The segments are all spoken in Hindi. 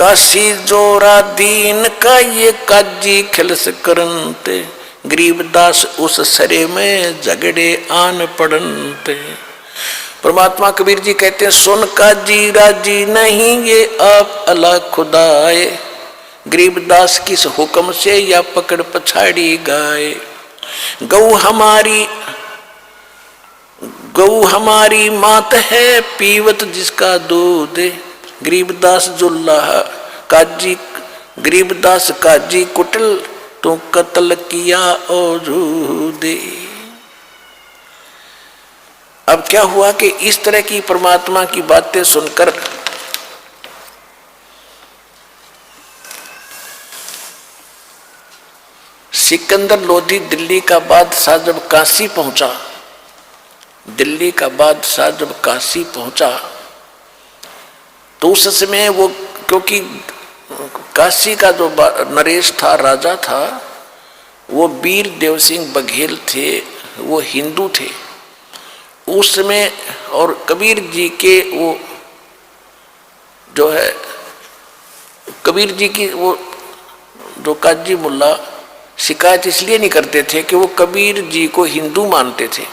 काशी जोरा दीन का ये काजी खिलस करनते, गरीबदास उस सरे में झगड़े आन पड़नते। परमात्मा कबीर जी कहते हैं, सुन काजी राजी नहीं ये आप अल्लाह खुदाए, गरीबदास किस हुक्म से या पकड़ पछाड़ी गाए। गऊ हमारी मात है पीवत जिसका दूध, गरीबदास जुल्लाह काजी, गरीबदास काजी कुटल तो कत्ल किया औजूदे। अब क्या हुआ कि इस तरह की परमात्मा की बातें सुनकर सिकंदर लोधी दिल्ली का बादशाह जब काशी पहुंचा, दिल्ली का बादशाह जब काशी पहुंचा तो उस समय वो, क्योंकि काशी का जो नरेश था, राजा था, वो वीर देव सिंह बघेल थे, वो हिंदू थे उस समय। और कबीर जी के वो जो है, कबीर जी की वो जो काजी मुल्ला शिकायत इसलिए नहीं करते थे कि वो कबीर जी को हिंदू मानते थे,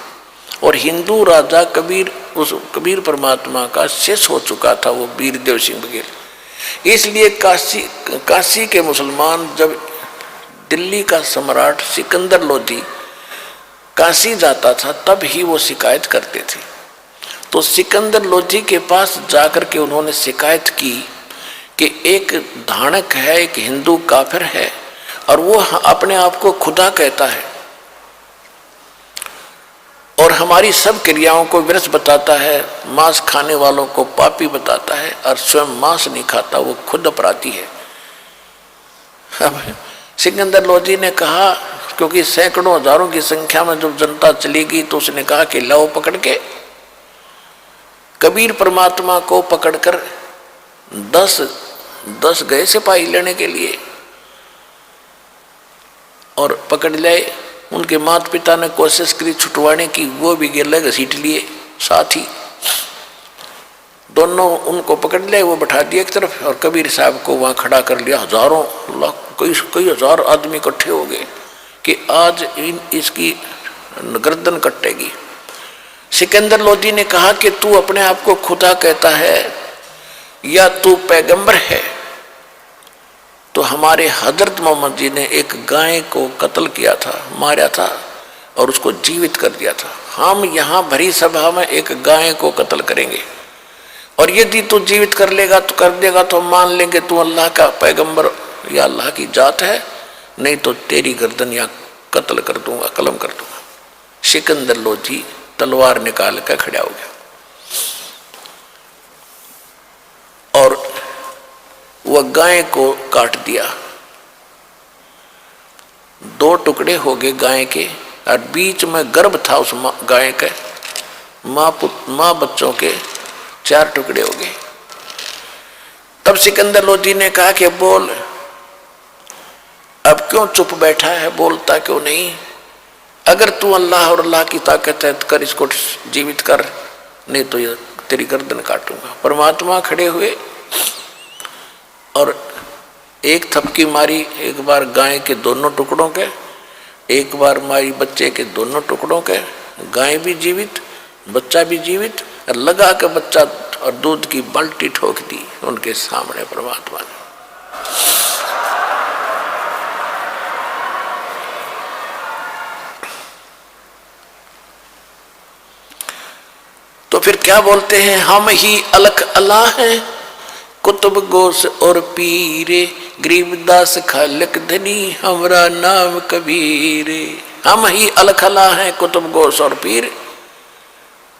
और हिंदू राजा कबीर, उस कबीर परमात्मा का शेष हो चुका था वो वीर देव सिंह बघेल। इसलिए काशी के मुसलमान जब दिल्ली का सम्राट सिकंदर लोधी काशी जाता था तब ही वो शिकायत करते थे। तो सिकंदर लोधी के पास जाकर के उन्होंने शिकायत की कि एक धानक है, एक हिंदू काफिर है, और वो अपने आप को खुदा कहता है और हमारी सब क्रियाओं को विरस बताता है, मांस खाने वालों को पापी बताता है, और स्वयं मांस नहीं खाता, वो खुद अपराधी है। अब सिकंदर लोधी ने कहा, क्योंकि सैकड़ों हजारों की संख्या में जब जनता चलेगी तो उसने कहा कि लाओ पकड़ के कबीर परमात्मा को पकड़कर 10 गए सिपाही लेने के लिए, और पकड़ लाए। उनके माता पिता ने कोशिश करी छुटवाने की, वो भी गिरले घसीट लिए साथ ही, दोनों उनको पकड़ लिया, वो बैठा दिया एक तरफ, और कबीर साहब को वहां खड़ा कर लिया। हजारों कई हजार आदमी इकट्ठे हो गए कि आज इसकी गर्दन कटेगी। सिकंदर लोधी ने कहा कि तू अपने आप को खुदा कहता है या तू पैगंबर है? तो हमारे हजरत मोहम्मद जी ने एक गाय को कत्ल किया था, मारा था और उसको जीवित कर दिया था। हम यहाँ भरी सभा में एक गाय को कत्ल करेंगे, और यदि तू जीवित कर लेगा तो कर देगा तो मान लेंगे तू अल्लाह का पैगंबर या अल्लाह की जात है, नहीं तो तेरी गर्दन या कत्ल कर दूंगा, कलम कर दूंगा। सिकंदर लोधी तलवार निकाल कर खड़ा हो गया और वह गाय को काट दिया। 2 टुकड़े हो गए गाय के, और बीच में गर्भ था उस गाय के, माँ बच्चों के 4 टुकड़े हो गए। तब सिकंदर लोधी ने कहा कि बोल, अब क्यों चुप बैठा है, बोलता क्यों नहीं? अगर तू अल्लाह और अल्लाह की ताकत है तो कर, इसको जीवित कर, नहीं तो ये तेरी गर्दन काटूंगा। परमात्मा खड़े हुए और एक थपकी मारी, एक बार गाय के दोनों टुकड़ों के, एक बार मारी बच्चे के दोनों टुकड़ों के। गाय भी जीवित, बच्चा भी जीवित, और लगा के बच्चा और दूध की बाल्टी ठोक दी उनके सामने परमात्मा ने। तो फिर क्या बोलते हैं, हम ही अलख अल्लाह हैं, कुतुब गोस और पीरे, गरीबदास खालक धनी, हमरा नाम कबीरे। हम ही अलख अल्लाह हैं, कुतुब गोस और पीर,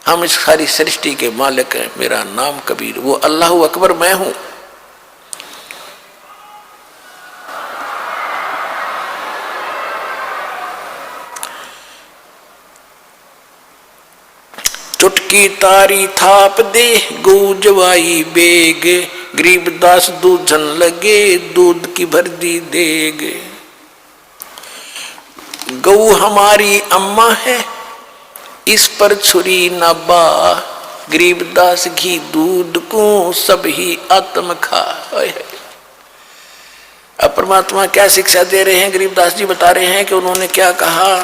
हम इस सारी सृष्टि के मालिक हैं, मेरा नाम कबीर। वो अल्लाह अकबर मैं हूं। चुटकी तारी थाप दे गूंजवाई बेग, गरीबदास दूधन लगे दूध की भर दी देग। गऊ हमारी अम्मा है इस पर छुरी न बा, गरीबदास घी दूध को सब ही आत्म खा। अब परमात्मा क्या शिक्षा दे रहे हैं, गरीबदास जी बता रहे हैं कि उन्होंने क्या कहा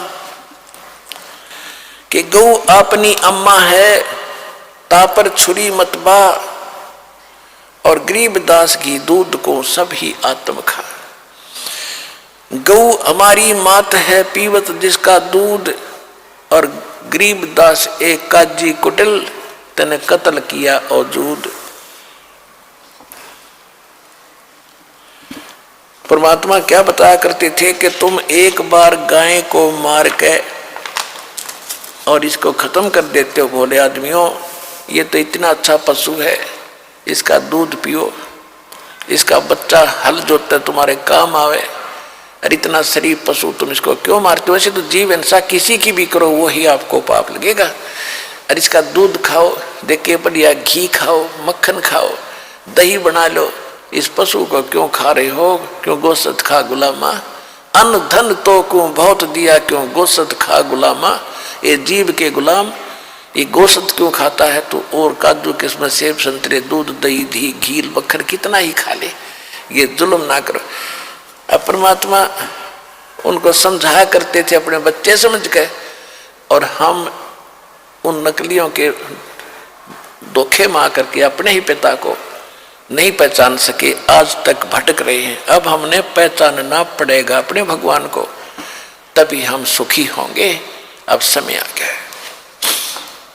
कि गौ अपनी अम्मा है, तापर छुरी मतबा, और गरीबदास की दूध को सब ही आत्म खा। गौ हमारी मात है पीवत जिसका दूध, और गरीबदास एक काजी कुटिल तने कत्ल किया औजूद। परमात्मा क्या बताया करते थे कि तुम एक बार गाय को मार के और इसको खत्म कर देते हो। भोले आदमियों, ये तो इतना अच्छा पशु है, इसका दूध पियो, इसका बच्चा हल जोतता तुम्हारे काम आवे, और इतना शरीफ पशु तुम इसको क्यों मारते हो? वैसे तो जीव हिंसा किसी की भी करो वही आपको पाप लगेगा। और इसका दूध खाओ, देखिए बढ़िया घी खाओ, मक्खन खाओ, दही बना लो, इस पशु को क्यों खा रहे हो? क्यों गोश्त खा गुलामा, अन्न धन तो क्यों बहुत दिया, क्यों गोश्त खा गुलामा। ये जीव के गुलाम ये गोश्त क्यों खाता है? तो और काजू किस्मत सेब संतरे दूध दही घी घी मक्खन कितना ही खा ले, ये जुल्म ना करो। अब परमात्मा उनको समझाया करते थे अपने बच्चे समझ के, और हम उन नकलियों के धोखे में आकर के अपने ही पिता को नहीं पहचान सके, आज तक भटक रहे हैं। अब हमने पहचानना पड़ेगा अपने भगवान को, तभी हम सुखी होंगे। अब समय आ गया है।